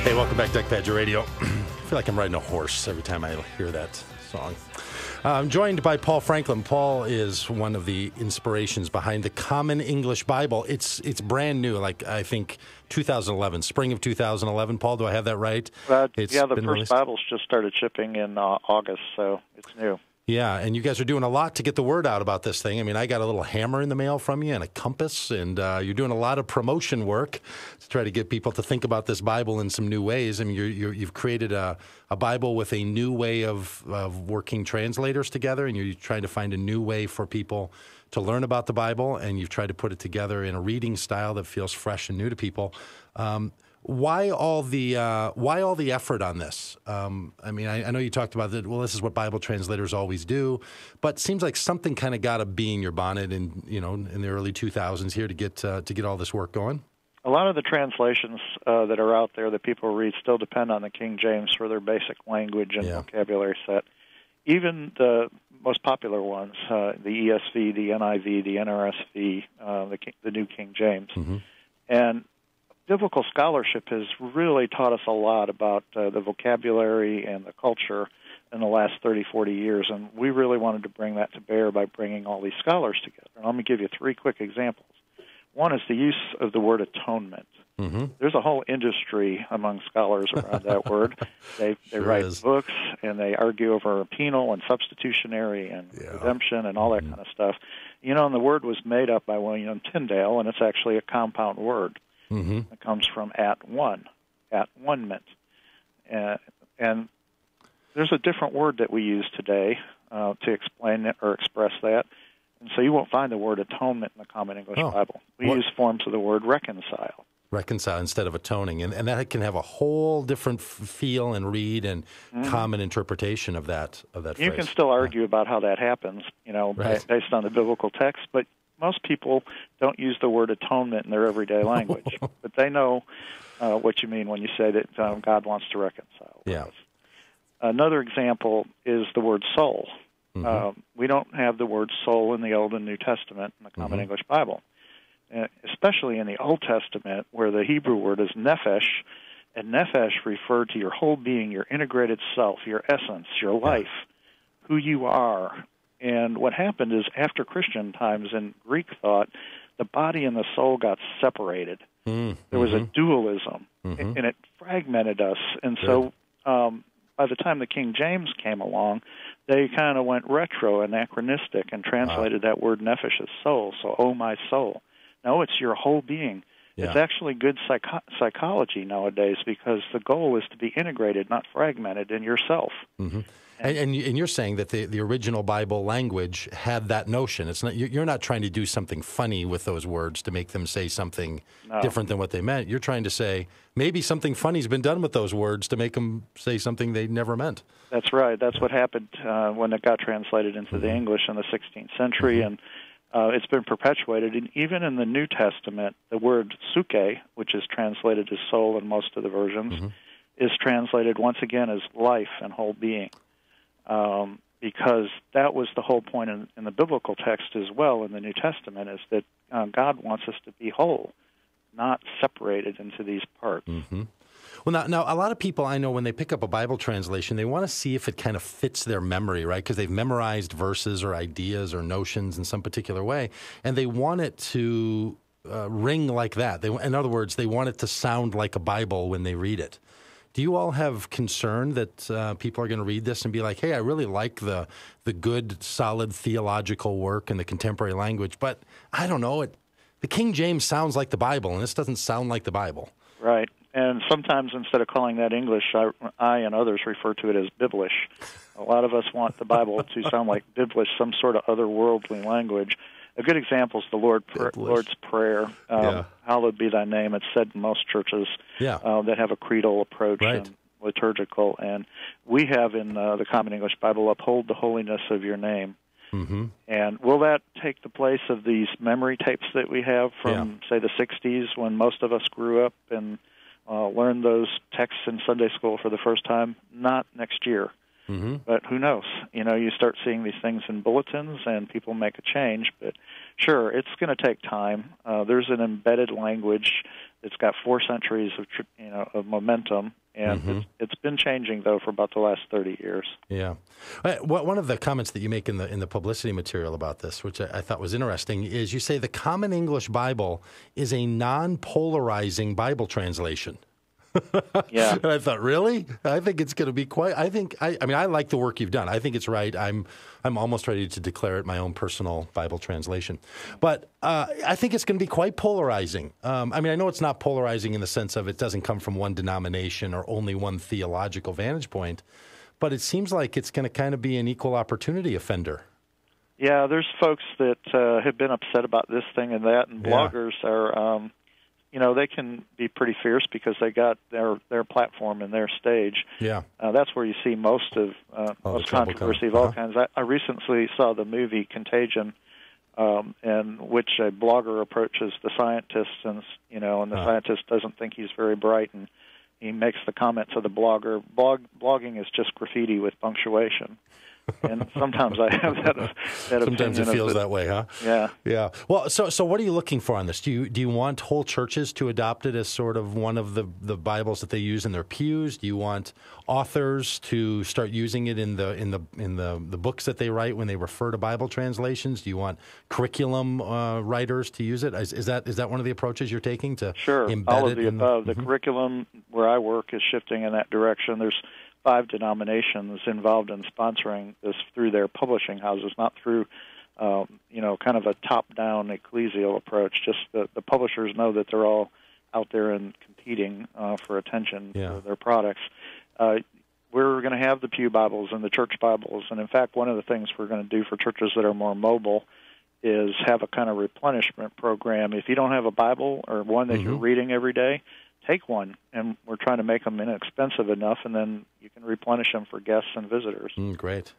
Hey, welcome back to Pagitt Radio. I feel like I'm riding a horse every time I hear that song. I'm joined by Paul Franklin. Paul is one of the inspirations behind the Common English Bible. It's brand new, like I think 2011, spring of 2011. Paul, do I have that right? The first released? Bibles just started shipping in August, so it's new. Yeah, and you guys are doing a lot to get the word out about this thing. I mean, I got a little hammer in the mail from you and a compass, and you're doing a lot of promotion work to try to get people to think about this Bible in some new ways. I mean, you've created a Bible with a new way of working translators together, and you're trying to find a new way for people to learn about the Bible, and you've tried to put it together in a reading style that feels fresh and new to people. Why all the effort on this? I mean, I know you talked about that. Well, this is what Bible translators always do, but it seems like something kind of got to be in your bonnet in the early 2000s here to get all this work going. A lot of the translations that are out there that people read still depend on the King James for their basic language and vocabulary set. Even the most popular ones, the ESV, the NIV, the NRSV, the New King James, and biblical scholarship has really taught us a lot about the vocabulary and the culture in the last 30, 40 years, and we really wanted to bring that to bear by bringing all these scholars together. And let me give you three quick examples. One is the use of the word atonement. There's a whole industry among scholars around that word. They write books, and they argue over penal and substitutionary and redemption and all that kind of stuff. You know, and the word was made up by William Tyndale, and it's actually a compound word. It comes from at one meant. And there's a different word that we use today to explain it or express that. And so you won't find the word atonement in the Common English Bible. We use forms of the word reconcile. Reconcile instead of atoning. And that can have a whole different feel and read and common interpretation of that phrase. You can still argue about how that happens, based on the biblical text, but most people don't use the word atonement in their everyday language, but they know what you mean when you say that God wants to reconcile with us. Another example is the word soul. We don't have the word soul in the Old and New Testament in the Common English Bible, especially in the Old Testament where the Hebrew word is nephesh, and nephesh referred to your whole being, your integrated self, your essence, your life, who you are. And what happened is after Christian times in Greek thought, the body and the soul got separated. There was a dualism, and it fragmented us. And so by the time the King James came along, they kind of went retro, anachronistic, and translated that word nephesh as soul. So, oh, my soul. No, it's your whole being. It's actually good psychology nowadays because the goal is to be integrated, not fragmented in yourself. And you're saying that the original Bible language had that notion. It's not you're not trying to do something funny with those words to make them say something different than what they meant. You're trying to say maybe something funny's been done with those words to make them say something they never meant. That's right. That's what happened when it got translated into the English in the 16th century, and it's been perpetuated. And even in the New Testament, the word suke, which is translated as soul in most of the versions, is translated once again as life and whole being. Because that was the whole point in the biblical text as well in the New Testament, is that God wants us to be whole, not separated into these parts. Well, now, a lot of people I know when they pick up a Bible translation, they want to see if it kind of fits their memory, right? Because they've memorized verses or ideas or notions in some particular way, and they want it to ring like that. In other words, they want it to sound like a Bible when they read it. Do you all have concern that people are going to read this and be like, hey, I really like the good, solid theological work and the contemporary language, but I don't know, the King James sounds like the Bible, and this doesn't sound like the Bible. Right. And sometimes instead of calling that English, I and others refer to it as Biblish. A lot of us want the Bible to sound like Biblish, some sort of otherworldly language. A good example is the Lord's Prayer. Hallowed be thy name. It's said in most churches that have a creedal approach and liturgical. And we have in the Common English Bible, uphold the holiness of your name. And will that take the place of these memory tapes that we have from, say, the 60s when most of us grew up and learned those texts in Sunday school for the first time? Not next year. But who knows? You start seeing these things in bulletins and people make a change. But sure, it's going to take time. There's an embedded language it's got 4 centuries of of momentum, and it's been changing though for about the last 30 years. Yeah. One of the comments that you make in the publicity material about this, which I thought was interesting, is you say the Common English Bible is a non-polarizing Bible translation. Yeah. And I thought, really? I think it's going to be quite. I mean, I like the work you've done. I think it's right. I'm almost ready to declare it my own personal Bible translation. But I think it's going to be quite polarizing. I mean, I know it's not polarizing in the sense of it doesn't come from one denomination or only one theological vantage point, but it seems like it's going to kind of be an equal opportunity offender. Yeah, there's folks that have been upset about this thing and that, and bloggers are. They can be pretty fierce because they got their platform and their stage. Yeah, that's where you see most of most controversy of all kinds. I recently saw the movie Contagion, in which a blogger approaches the scientist, and the scientist doesn't think he's very bright, and he makes the comment to the blogger, blogging is just graffiti with punctuation. And sometimes I have that sometimes it feels that way, huh? Yeah. Yeah. Well, so what are you looking for on this? Do you want whole churches to adopt it as sort of one of the Bibles that they use in their pews? Do you want authors to start using it in the books that they write when they refer to Bible translations? Do you want curriculum writers to use it? Is that one of the approaches you're taking to embed all of it the above? The curriculum where I work is shifting in that direction. There's 5 denominations involved in sponsoring this through their publishing houses, not through, kind of a top-down ecclesial approach. Just the publishers know that they're all out there and competing for attention for their products. We're going to have the Pew Bibles and the church Bibles, and in fact, one of the things we're going to do for churches that are more mobile is have a kind of replenishment program. If you don't have a Bible or one that you're reading every day, take one, and we're trying to make them inexpensive enough, and then you can replenish them for guests and visitors. Great.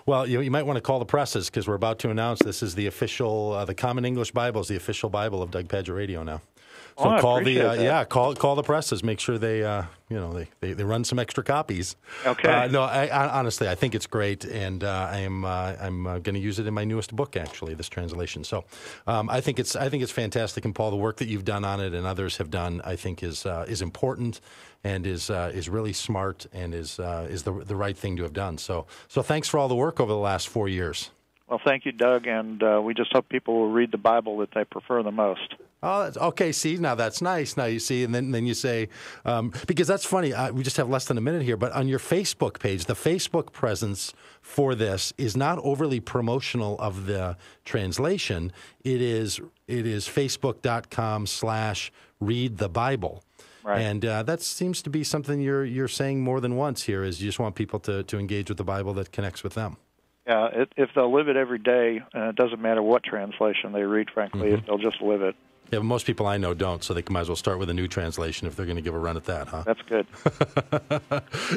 Well, you might want to call the presses because we're about to announce this is the official, the Common English Bible is the official Bible of Doug Pagitt Radio now. So call the presses. Make sure they they run some extra copies. Okay. I honestly, I think it's great, and I'm going to use it in my newest book, actually, this translation. So I think it's fantastic, and Paul, the work that you've done on it and others have done, I think is important and is really smart and is the right thing to have done. So thanks for all the work over the last 4 years. Well, thank you, Doug, and we just hope people will read the Bible that they prefer the most. Oh, okay. See, now that's nice. Now you see, and then you say, because that's funny. We just have less than a minute here, but on your Facebook page, the Facebook presence for this is not overly promotional of the translation. It is facebook.com/readthebible. Right. And that seems to be something you're saying more than once here. Is you just want people to engage with the Bible that connects with them. Yeah, if they'll live it every day, it doesn't matter what translation they read, frankly, if they'll just live it. Yeah, but most people I know don't, so they might as well start with a new translation if they're going to give a run at that, huh? That's good.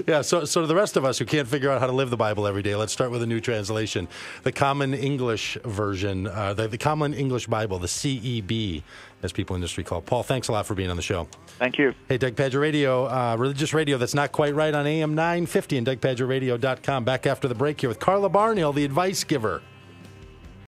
Yeah, so to the rest of us who can't figure out how to live the Bible every day, let's start with a new translation. The Common English Version, the Common English Bible, the CEB, as people in industry call it. Paul, thanks a lot for being on the show. Thank you. Hey, Doug Pagitt Radio, religious radio that's not quite right on AM 950 and DougPagittRadio.com. Back after the break here with Carla Barnhill, the advice giver.